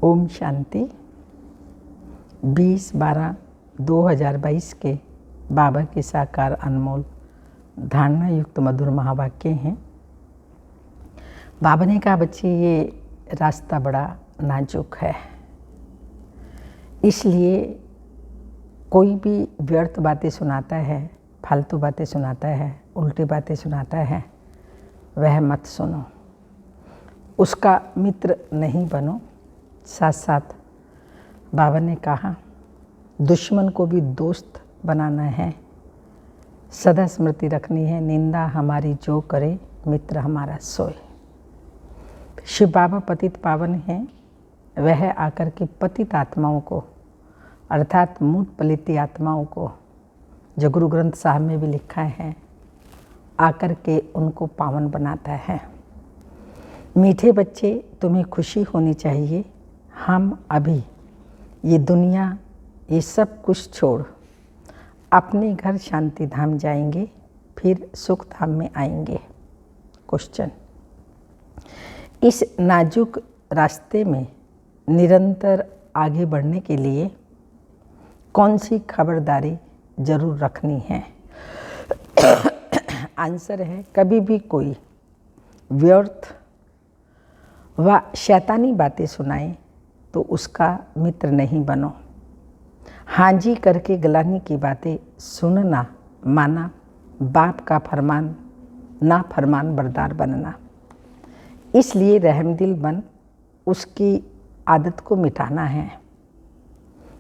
ओम शांति। 20/12/2022 के बाबा के साकार अनमोल धारणा युक्त मधुर महावाक्य हैं। बाबा ने कहा, बच्चे ये रास्ता बड़ा नाजुक है, इसलिए कोई भी व्यर्थ बातें सुनाता है, फालतू बातें सुनाता है, उल्टी बातें सुनाता है, वह मत सुनो, उसका मित्र नहीं बनो। साथ साथ बाबा ने कहा, दुश्मन को भी दोस्त बनाना है, सदा स्मृति रखनी है, निंदा हमारी जो करे मित्र हमारा सोए। शिव बाबा पतित पावन हैं, वह आकर के पतित आत्माओं को अर्थात मूत पलित आत्माओं को, जो गुरु ग्रंथ साहब में भी लिखा है, आकर के उनको पावन बनाता है। मीठे बच्चे, तुम्हें खुशी होनी चाहिए। हम अभी ये दुनिया, ये सब कुछ छोड़ अपने घर शांति धाम जाएंगे, फिर सुख धाम में आएंगे। क्वेश्चन, इस नाजुक रास्ते में निरंतर आगे बढ़ने के लिए कौन सी खबरदारी जरूर रखनी है? आंसर है, कभी भी कोई व्यर्थ व शैतानी बातें सुनाए तो उसका मित्र नहीं बनो। हाँ जी करके गलानी की बातें सुनना माना, बाप का फरमान ना फरमान बरदार बनना। इसलिए रहमदिल बन उसकी आदत को मिटाना है,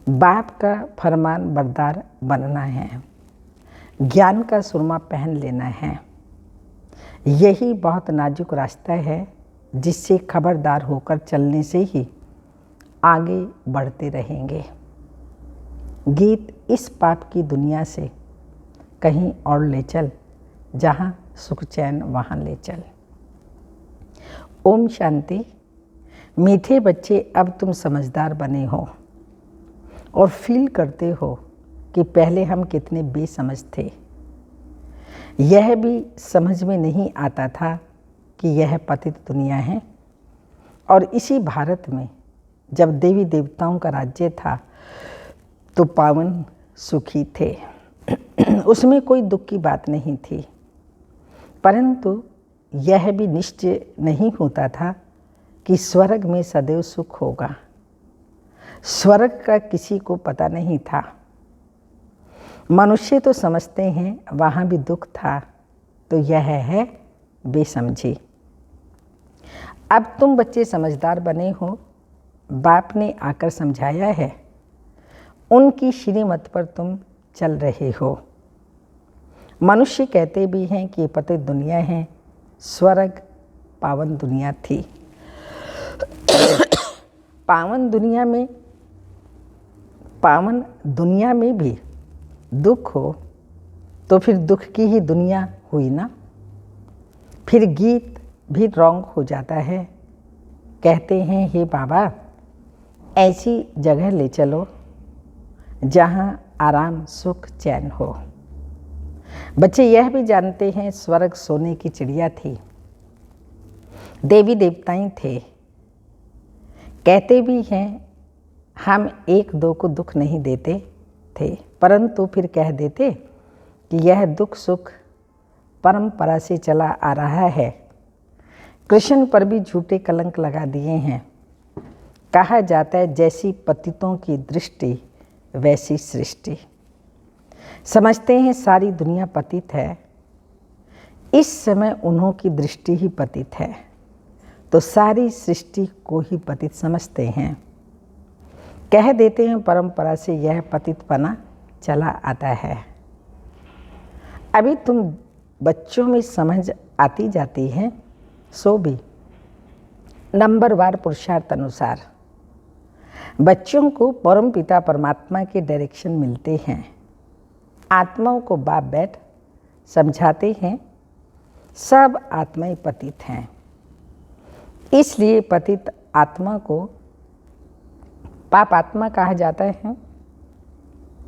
बाप का फरमान बरदार बनना है, ज्ञान का सुरमा पहन लेना है। यही बहुत नाजुक रास्ता है, जिससे खबरदार होकर चलने से ही आगे बढ़ते रहेंगे। गीत, इस पाप की दुनिया से कहीं और ले चल, जहाँ सुख चैन वहाँ ले चल। ओम शांति। मीठे बच्चे, अब तुम समझदार बने हो और फील करते हो कि पहले हम कितने बेसमझ थे। यह भी समझ में नहीं आता था कि यह पतित दुनिया है, और इसी भारत में जब देवी देवताओं का राज्य था तो पावन सुखी थे, उसमें कोई दुख की बात नहीं थी। परंतु यह भी निश्चय नहीं होता था कि स्वर्ग में सदैव सुख होगा। स्वर्ग का किसी को पता नहीं था। मनुष्य तो समझते हैं वहाँ भी दुख था, तो यह है बेसमझी। अब तुम बच्चे समझदार बने हो, बाप ने आकर समझाया है, उनकी श्रीमत पर तुम चल रहे हो। मनुष्य कहते भी हैं कि पतित दुनिया है, स्वर्ग पावन दुनिया थी। पावन दुनिया में भी दुख हो तो फिर दुख की ही दुनिया हुई ना। फिर गीत भी रॉन्ग हो जाता है। कहते हैं, हे बाबा ऐसी जगह ले चलो जहाँ आराम सुख चैन हो। बच्चे यह भी जानते हैं, स्वर्ग सोने की चिड़िया थी, देवी देवताएं थे। कहते भी हैं, हम एक दो को दुख नहीं देते थे, परंतु फिर कह देते कि यह दुख सुख परंपरा से चला आ रहा है। कृष्ण पर भी झूठे कलंक लगा दिए हैं। कहा जाता है, जैसी पतितों की दृष्टि वैसी सृष्टि। समझते हैं सारी दुनिया पतित है, इस समय उन्हों की दृष्टि ही पतित है, तो सारी सृष्टि को ही पतित समझते हैं। कह देते हैं परंपरा से यह पतितपना चला आता है। अभी तुम बच्चों में समझ आती जाती है, सो भी नंबरवार पुरुषार्थ अनुसार बच्चों को परम पिता परमात्मा के डायरेक्शन मिलते हैं। आत्माओं को बाप बैठ समझाते हैं, सब आत्माएं पतित हैं। इसलिए पतित आत्मा को पाप आत्मा कहा जाता है।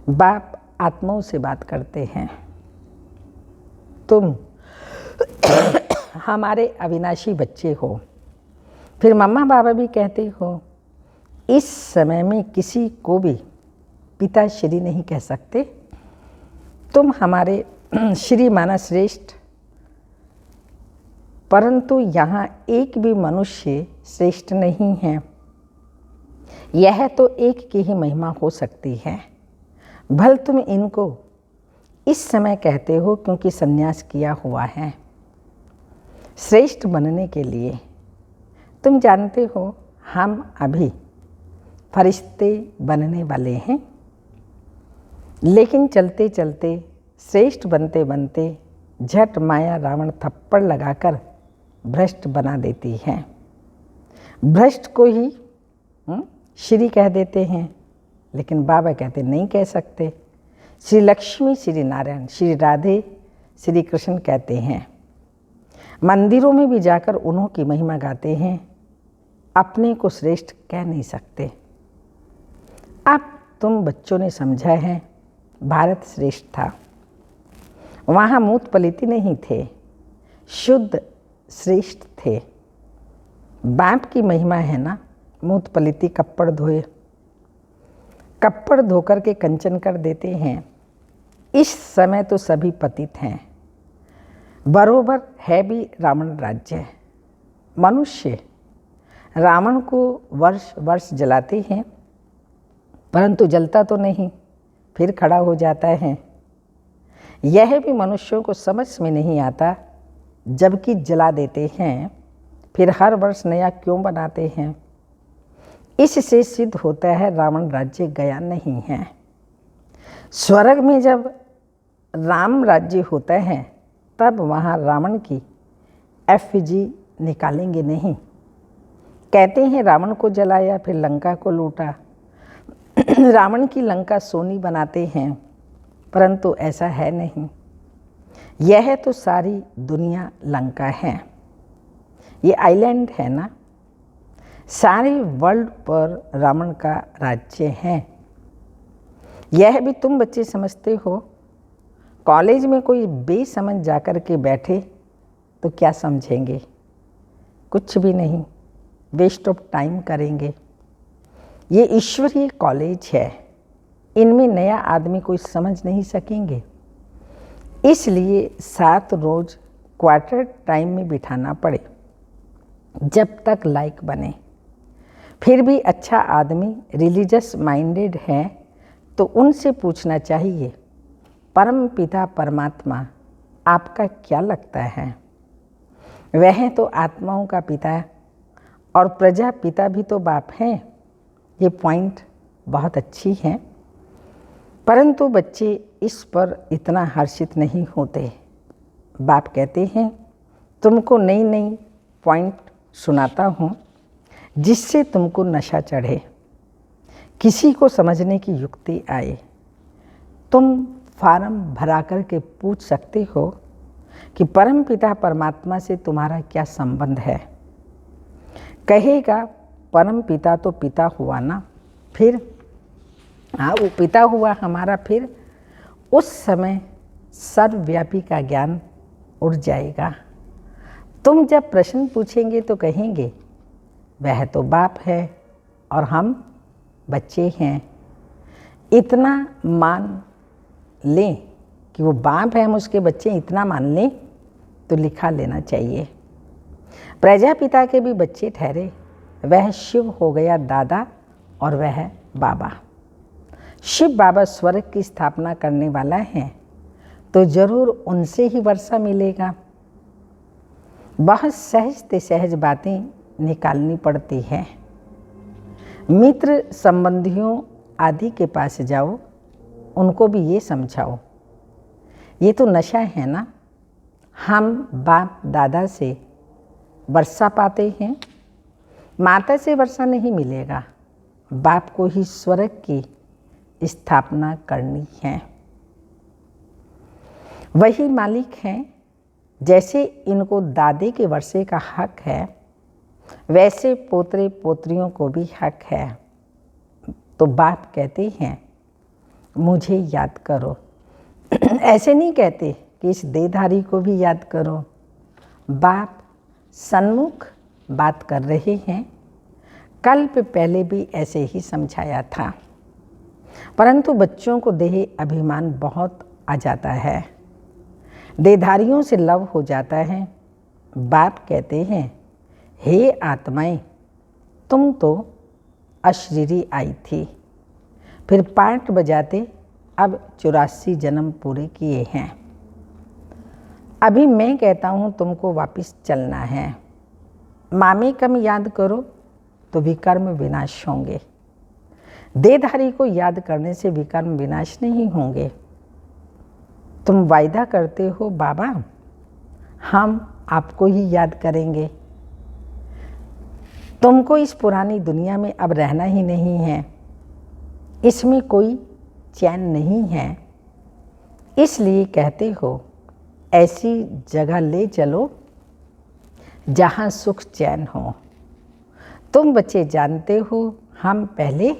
बाप आत्माओं से बात करते हैं, तुम हमारे अविनाशी बच्चे हो। फिर मम्मा बाबा भी कहते हो, इस समय में किसी को भी पिताश्री नहीं कह सकते। तुम हमारे श्री माना श्रेष्ठ, परंतु यहाँ एक भी मनुष्य श्रेष्ठ नहीं है। यह तो एक की ही महिमा हो सकती है। भल तुम इनको इस समय कहते हो क्योंकि संन्यास किया हुआ है। श्रेष्ठ बनने के लिए तुम जानते हो हम अभी फरिश्ते बनने वाले हैं, लेकिन चलते चलते श्रेष्ठ बनते बनते झट माया रावण थप्पड़ लगाकर भ्रष्ट बना देती है। भ्रष्ट को ही श्री कह देते हैं, लेकिन बाबा कहते नहीं कह सकते। श्री लक्ष्मी, श्री नारायण, श्री राधे, श्री कृष्ण कहते हैं। मंदिरों में भी जाकर उन्हों की महिमा गाते हैं, अपने को श्रेष्ठ कह नहीं सकते। अब तुम बच्चों ने समझा है भारत श्रेष्ठ था। वहाँ मूत पलिती नहीं थे, शुद्ध श्रेष्ठ थे। बाप की महिमा है ना, मूत पलिती कप्पड़ धोए, कप्पड़ धोकर के कंचन कर देते हैं। इस समय तो सभी पतित हैं। बरोबर है भी रावण राज्य। मनुष्य रावण को वर्ष वर्ष जलाते हैं, परंतु जलता तो नहीं, फिर खड़ा हो जाता है। यह भी मनुष्यों को समझ में नहीं आता, जबकि जला देते हैं, फिर हर वर्ष नया क्यों बनाते हैं। इससे सिद्ध होता है रावण राज्य गया नहीं है। स्वर्ग में जब राम राज्य होता है, तब वहाँ रावण की एफिजी निकालेंगे नहीं। कहते हैं रावण को जलाया, फिर लंका को लूटा। रावण की लंका सोनी बनाते हैं, परंतु ऐसा है नहीं। यह तो सारी दुनिया लंका है। ये आइलैंड है ना, सारे वर्ल्ड पर रावण का राज्य है। यह भी तुम बच्चे समझते हो। कॉलेज में कोई बेसमझ जाकर के बैठे तो क्या समझेंगे? कुछ भी नहीं, वेस्ट ऑफ टाइम करेंगे। ये ईश्वरीय कॉलेज है, इनमें नया आदमी कोई समझ नहीं सकेंगे। इसलिए 7 रोज क्वार्टर टाइम में बिठाना पड़े, जब तक लायक बने। फिर भी अच्छा आदमी रिलीजियस माइंडेड है तो उनसे पूछना चाहिए, परम पिता परमात्मा आपका क्या लगता है? वह तो आत्माओं का पिता और प्रजापिता भी तो बाप हैं। ये पॉइंट बहुत अच्छी है, परंतु बच्चे इस पर इतना हर्षित नहीं होते। बाप कहते हैं तुमको नई नई पॉइंट सुनाता हूँ जिससे तुमको नशा चढ़े, किसी को समझने की युक्ति आए। तुम फार्म भरा कर के पूछ सकते हो कि परम पिता परमात्मा से तुम्हारा क्या संबंध है। कहेगा परम पिता तो पिता हुआ ना, फिर हाँ वो पिता हुआ हमारा। फिर उस समय सर्वव्यापी का ज्ञान उड़ जाएगा। तुम जब प्रश्न पूछेंगे तो कहेंगे वह तो बाप है और हम बच्चे हैं। इतना मान लें कि वो बाप है, हम उसके बच्चे, इतना मान लें तो लिखा लेना चाहिए। प्रजापिता के भी बच्चे ठहरे, वह शिव हो गया दादा और वह बाबा। शिव बाबा स्वर्ग की स्थापना करने वाला है, तो जरूर उनसे ही वर्षा मिलेगा। बहुत सहज से सहज बातें निकालनी पड़ती है। मित्र संबंधियों आदि के पास जाओ, उनको भी ये समझाओ। ये तो नशा है ना, हम बाप दादा से वर्षा पाते हैं, माता से वर्षा नहीं मिलेगा। बाप को ही स्वर्ग की स्थापना करनी है, वही मालिक हैं। जैसे इनको दादे के वर्षे का हक है, वैसे पोतरे पोतरियों को भी हक है। तो बाप कहते हैं मुझे याद करो। ऐसे नहीं कहते कि इस देहधारी को भी याद करो। बाप सन्मुख बात कर रहे हैं, कल्प पहले भी ऐसे ही समझाया था, परंतु बच्चों को देह अभिमान बहुत आ जाता है, देहधारियों से लव हो जाता है। बाप कहते हैं, हे आत्माएं, तुम तो अशरीरी आई थी, फिर पार्ट बजाते अब 84 जन्म पूरे किए हैं। अभी मैं कहता हूँ तुमको वापस चलना है। मामे कम याद करो तो विकर्म विनाश होंगे। देहधारी को याद करने से विकर्म विनाश नहीं होंगे। तुम वायदा करते हो बाबा, हम आपको ही याद करेंगे। तुमको इस पुरानी दुनिया में अब रहना ही नहीं है, इसमें कोई चैन नहीं है, इसलिए कहते हो ऐसी जगह ले चलो जहाँ सुख चैन हो। तुम बच्चे जानते हो हम पहले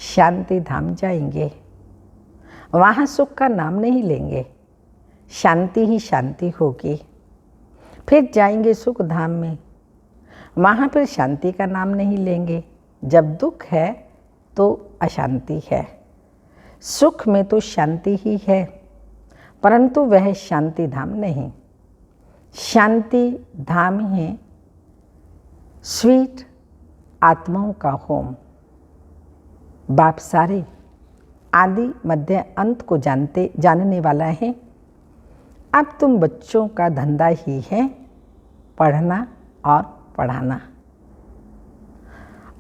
शांति धाम जाएंगे, वहाँ सुख का नाम नहीं लेंगे, शांति ही शांति होगी। फिर जाएंगे सुख धाम में, वहाँ फिर शांति का नाम नहीं लेंगे। जब दुख है तो अशांति है, सुख में तो शांति ही है, परंतु वह शांति धाम नहीं। शांति धाम है स्वीट आत्माओं का होम। बाप सारे आदि मध्य अंत को जानने वाला है। अब तुम बच्चों का धंधा ही है पढ़ना और पढ़ाना।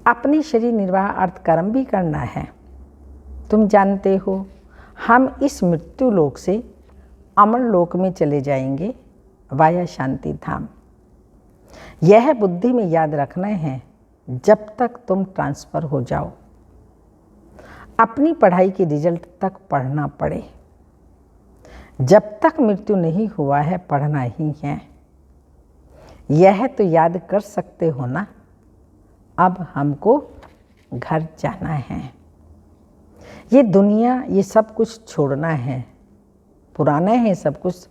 अपने शरीर निर्वाह अर्थ कर्म भी करना है। तुम जानते हो हम इस मृत्यु लोक से अमर लोक में चले जाएंगे वाया शांति धाम। यह बुद्धि में याद रखना है जब तक तुम ट्रांसफ़र हो जाओ, अपनी पढ़ाई के रिजल्ट तक पढ़ना पड़े। जब तक मृत्यु नहीं हुआ है पढ़ना ही है। यह तो याद कर सकते हो ना। अब हमको घर जाना है, ये दुनिया ये सब कुछ छोड़ना है। पुराना है सब कुछ,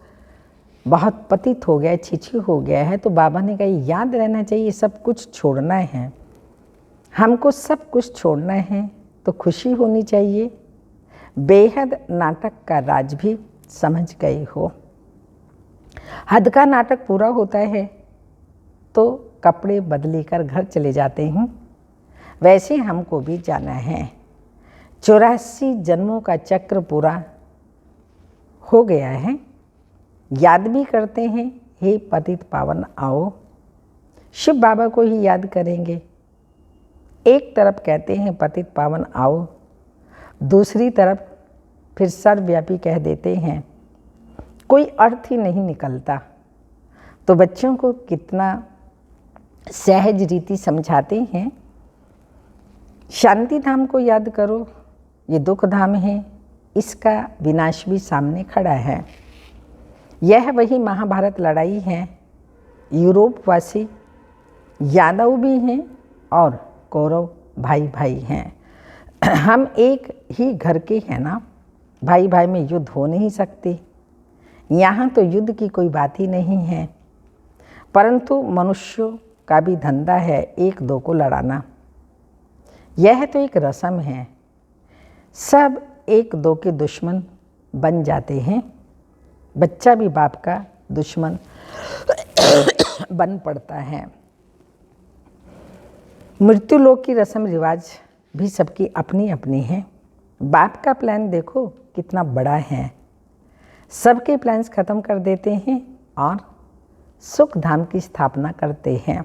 बहुत पतित हो गया है, छिछी हो गया है। तो बाबा ने कहा याद रहना चाहिए, सब कुछ छोड़ना है। हमको सब कुछ छोड़ना है तो खुशी होनी चाहिए। बेहद नाटक का राज भी समझ गए हो। हद का नाटक पूरा होता है तो कपड़े बदली कर घर चले जाते हैं। वैसे हमको भी जाना है। 84 जन्मों का चक्र पूरा हो गया है। याद भी करते हैं, हे पतित पावन आओ। शिव बाबा को ही याद करेंगे। एक तरफ कहते हैं पतित पावन आओ, दूसरी तरफ फिर सर्वव्यापी कह देते हैं। कोई अर्थ ही नहीं निकलता। तो बच्चों को कितना सहज रीति समझाते हैं। शांति धाम को याद करो, ये दुख धाम है, इसका विनाश भी सामने खड़ा है। यह वही महाभारत लड़ाई है। यूरोपवासी यादव भी हैं और कौरव भाई भाई हैं। हम एक ही घर के हैं ना। भाई भाई में युद्ध हो नहीं सकते। यहाँ तो युद्ध की कोई बात ही नहीं है, परंतु मनुष्यों का भी धंधा है एक दो को लड़ाना। यह तो एक रस्म है। सब एक दो के दुश्मन बन जाते हैं। बच्चा भी बाप का दुश्मन बन पड़ता है। मृत्यु लोक की रस्म रिवाज भी सबकी अपनी अपनी है। बाप का प्लान देखो कितना बड़ा है। सबके प्लान्स ख़त्म कर देते हैं और सुख धाम की स्थापना करते हैं।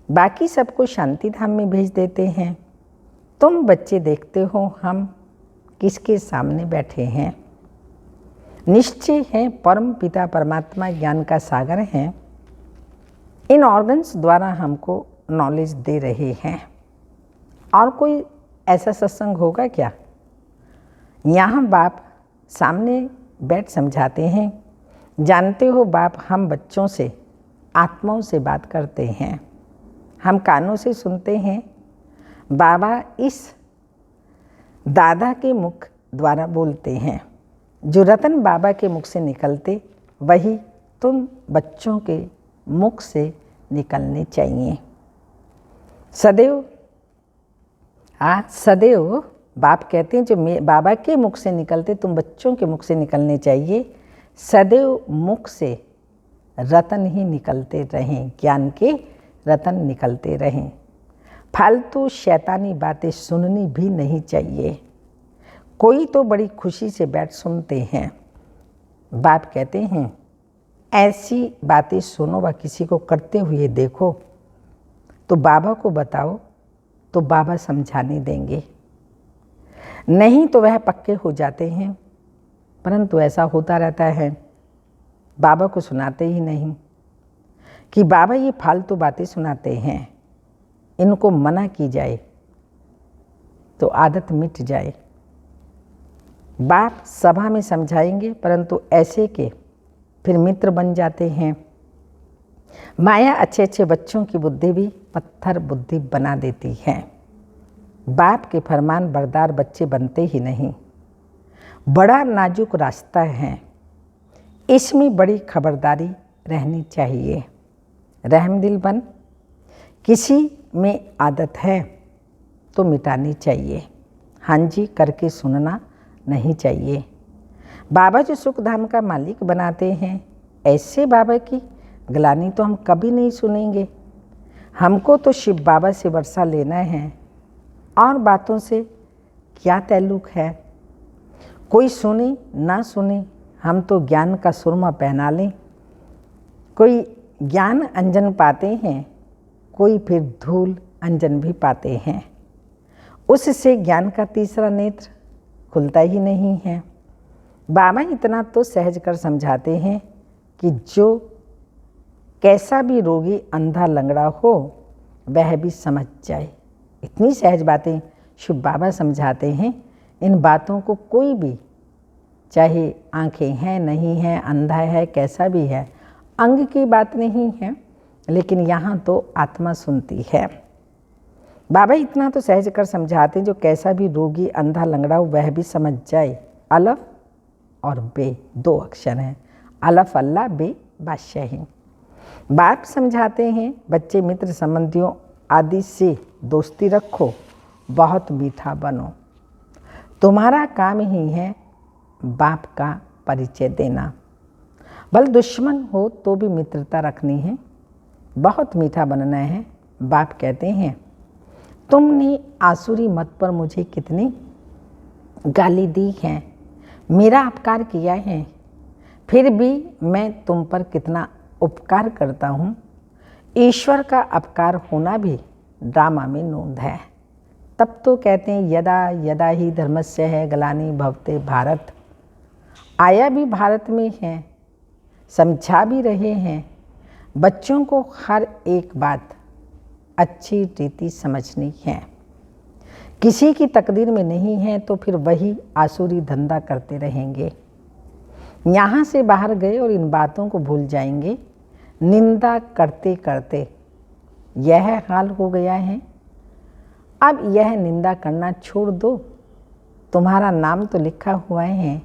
बाकी सबको शांति धाम में भेज देते हैं। तुम बच्चे देखते हो हम किसके सामने बैठे हैं। निश्चय है परम पिता परमात्मा ज्ञान का सागर है। इन ऑर्गन्स द्वारा हमको नॉलेज दे रहे हैं। और कोई ऐसा सत्संग होगा क्या? यहाँ बाप सामने बैठ समझाते हैं। जानते हो बाप हम बच्चों से आत्माओं से बात करते हैं। हम कानों से सुनते हैं। बाबा इस दादा के मुख द्वारा बोलते हैं। जो रतन बाबा के मुख से निकलते वही तुम बच्चों के मुख से निकलने चाहिए। सदैव सदैव बाप कहते हैं जो बाबा के मुख से निकलते तुम बच्चों के मुख से निकलने चाहिए। सदैव मुख से रतन ही निकलते रहें, ज्ञान के रतन निकलते रहें। फालतू शैतानी बातें सुननी भी नहीं चाहिए। कोई तो बड़ी खुशी से बैठ सुनते हैं। बाप कहते हैं ऐसी बातें सुनो व किसी को करते हुए देखो तो बाबा को बताओ तो बाबा समझाने देंगे, नहीं तो वह पक्के हो जाते हैं। परंतु ऐसा होता रहता है, बाबा को सुनाते ही नहीं कि बाबा ये फालतू बातें सुनाते हैं, इनको मना की जाए तो आदत मिट जाए। बाप सभा में समझाएंगे परंतु ऐसे के फिर मित्र बन जाते हैं। माया अच्छे अच्छे बच्चों की बुद्धि भी पत्थर बुद्धि बना देती है। बाप के फरमान बरदार बच्चे बनते ही नहीं। बड़ा नाजुक रास्ता है, इसमें बड़ी खबरदारी रहनी चाहिए। रहमदिल बन किसी में आदत है तो मिटानी चाहिए। हाँ जी करके सुनना नहीं चाहिए। बाबा जो सुख धाम का मालिक बनाते हैं, ऐसे बाबा की ग्लानि तो हम कभी नहीं सुनेंगे। हमको तो शिव बाबा से वर्षा लेना है और बातों से क्या ताल्लुक है। कोई सुने ना सुने, हम तो ज्ञान का सुरमा पहना लें। कोई ज्ञान अंजन पाते हैं, कोई फिर धूल अंजन भी पाते हैं। उससे ज्ञान का तीसरा नेत्र खुलता ही नहीं है। बाबा इतना तो सहज कर समझाते हैं कि जो कैसा भी रोगी अंधा लंगड़ा हो वह भी समझ जाए। इतनी सहज बातें शिव बाबा समझाते हैं। इन बातों को कोई भी, चाहे आंखें हैं नहीं हैं, अंधा है, कैसा भी है, अंग की बात नहीं है, लेकिन यहाँ तो आत्मा सुनती है। बाबा इतना तो सहज कर समझाते हैं जो कैसा भी रोगी अंधा लंगड़ा हो वह भी समझ जाए। अलफ और बे दो अक्षर हैं, अलफ अल्लाह बे बादशाही। बाप समझाते हैं बच्चे मित्र संबंधियों आदि से दोस्ती रखो, बहुत मीठा बनो। तुम्हारा काम ही है बाप का परिचय देना। भले दुश्मन हो तो भी मित्रता रखनी है, बहुत मीठा बनना है। बाप कहते हैं तुमने आसुरी मत पर मुझे कितनी गाली दी है, मेरा अपकार किया है, फिर भी मैं तुम पर कितना उपकार करता हूँ। ईश्वर का अपकार होना भी ड्रामा में नोंद है। तब तो कहते हैं यदा यदा ही धर्मस्य है ग्लानि भवते भारत। आया भी भारत में है, समझा भी रहे हैं। बच्चों को हर एक बात अच्छी रीति समझनी है। किसी की तकदीर में नहीं है तो फिर वही आसुरी धंधा करते रहेंगे। यहाँ से बाहर गए और इन बातों को भूल जाएंगे। निंदा करते करते यह हाल हो गया है, अब यह निंदा करना छोड़ दो। तुम्हारा नाम तो लिखा हुआ है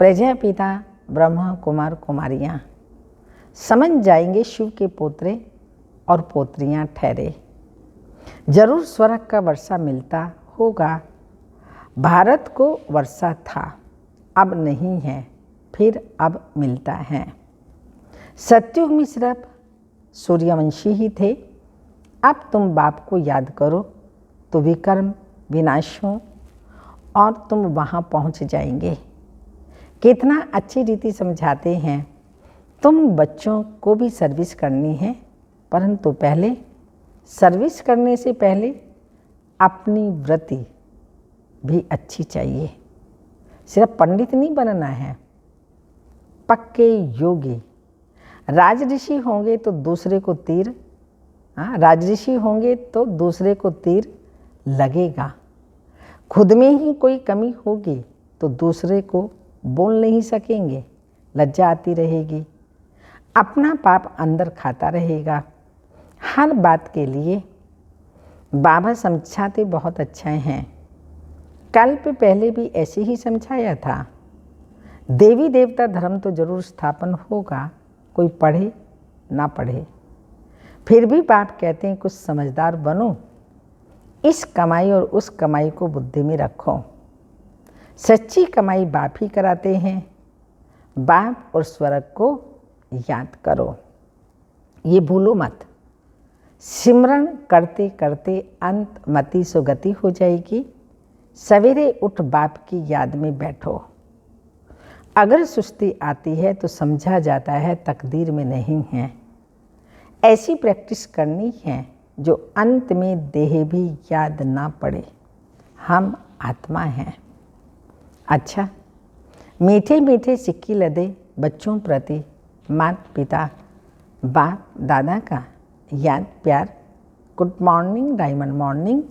प्रजापिता ब्रह्मा कुमार कुमारियाँ। समझ जाएंगे शिव के पोतरे और पोत्रियाँ ठहरे। जरूर स्वर्ग का वर्षा मिलता होगा। भारत को वर्षा था, अब नहीं है, फिर अब मिलता है। सत्युग में सिर्फ सूर्यवंशी ही थे। अब तुम बाप को याद करो तो विकर्म विनाश हो और तुम वहाँ पहुँच जाएंगे। कितना अच्छी रीति समझाते हैं। तुम बच्चों को भी सर्विस करनी है, परंतु पहले सर्विस करने से पहले अपनी वृत्ति भी अच्छी चाहिए। सिर्फ पंडित नहीं बनना है, पक्के योगी। राजऋषि होंगे तो दूसरे को तीर, राजऋषि होंगे तो दूसरे को तीर लगेगा। खुद में ही कोई कमी होगी तो दूसरे को बोल नहीं सकेंगे, लज्जा आती रहेगी। अपना पाप अंदर खाता रहेगा। हर बात के लिए बाबा समझाते बहुत अच्छे हैं। कल्प पहले भी ऐसे ही समझाया था। देवी देवता धर्म तो जरूर स्थापन होगा, कोई पढ़े ना पढ़े। फिर भी बाप कहते हैं कुछ समझदार बनो, इस कमाई और उस कमाई को बुद्धि में रखो। सच्ची कमाई बाप ही कराते हैं। बाप और स्वर्ग को याद करो, ये भूलो मत। सिमरण करते करते अंत मति सुगति हो जाएगी। सवेरे उठ बाप की याद में बैठो। अगर सुस्ती आती है तो समझा जाता है तकदीर में नहीं है। ऐसी प्रैक्टिस करनी है जो अंत में देह भी याद ना पड़े, हम आत्मा हैं। अच्छा, मीठे मीठे सिक्के लदे बच्चों प्रति माता पिता बाप दादा का याद प्यार, गुड मॉर्निंग डायमंड मॉर्निंग।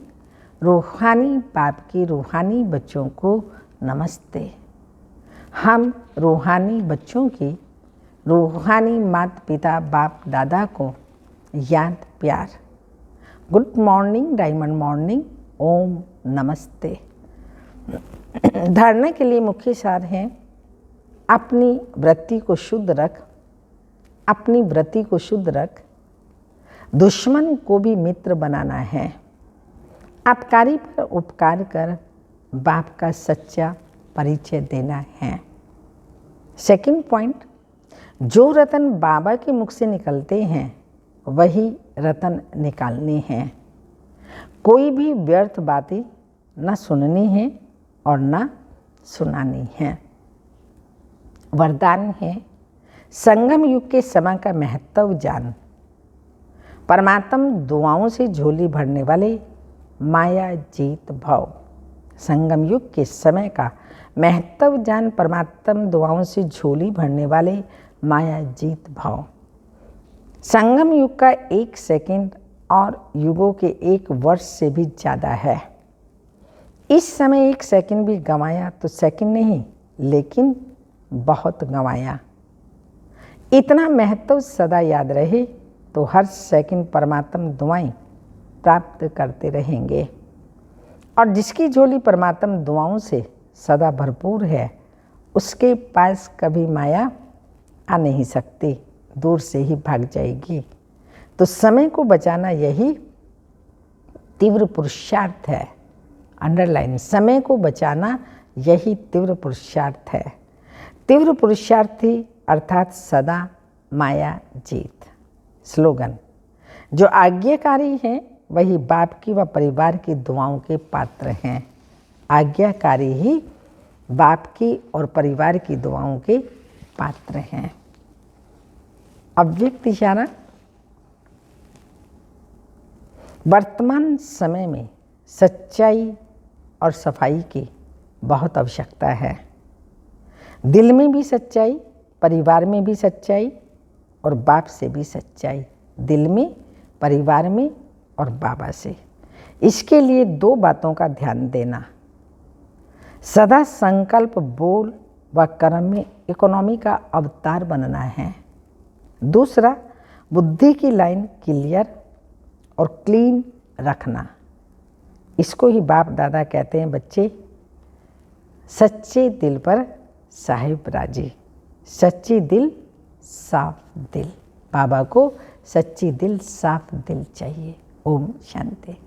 रूहानी बाप की रूहानी बच्चों को नमस्ते। हम रूहानी बच्चों की रूहानी माता पिता बाप दादा को याद प्यार, गुड मॉर्निंग डायमंड मॉर्निंग, ओम नमस्ते। धारणा के लिए मुख्य सार हैं, अपनी वृत्ति को शुद्ध रख, अपनी वृत्ति को शुद्ध रख। दुश्मन को भी मित्र बनाना है। अपकारी पर उपकार कर बाप का सच्चा परिचय देना है। सेकंड पॉइंट, जो रतन बाबा के मुख से निकलते हैं वही रतन निकालने हैं। कोई भी व्यर्थ बातें न सुननी है और न सुनानी है। वरदान है, संगम युग के समय का महत्व जान। परमात्म दुआओं से झोली भरने वाले माया जीत भव। संगम युग के समय का महत्व जान, परमात्म दुआओं से झोली भरने वाले माया जीत भव। संगम युग का 1 सेकंड और युगों के 1 वर्ष से भी ज़्यादा है। इस समय 1 सेकंड भी गंवाया तो सेकंड नहीं लेकिन बहुत गंवाया। इतना महत्व सदा याद रहे तो हर सेकंड परमात्म दुआएं प्राप्त करते रहेंगे। और जिसकी झोली परमात्म दुआओं से सदा भरपूर है उसके पास कभी माया आ नहीं सकती, दूर से ही भाग जाएगी। तो समय को बचाना यही तीव्र पुरुषार्थ है। अंडरलाइन, समय को बचाना यही तीव्र पुरुषार्थ है। तीव्र पुरुषार्थी अर्थात सदा माया जीत। स्लोगन, जो आज्ञाकारी हैं वही बाप की व परिवार की दुआओं के पात्र हैं। आज्ञाकारी ही बाप की और परिवार की दुआओं के पात्र हैं। अव्यक्त इशारा, वर्तमान समय में सच्चाई और सफाई की बहुत आवश्यकता है। दिल में भी सच्चाई, परिवार में भी सच्चाई और बाप से भी सच्चाई। दिल में, परिवार में और बाबा से। इसके लिए 2 बातों का ध्यान देना। सदा संकल्प, बोल व कर्म में इकोनॉमी का अवतार बनना है। दूसरा, बुद्धि की लाइन क्लियर और क्लीन रखना। इसको ही बाप दादा कहते हैं, बच्चे सच्चे दिल पर साहिब राजी। सच्ची दिल साफ दिल। बाबा को सच्ची दिल साफ दिल चाहिए। ओम शांति।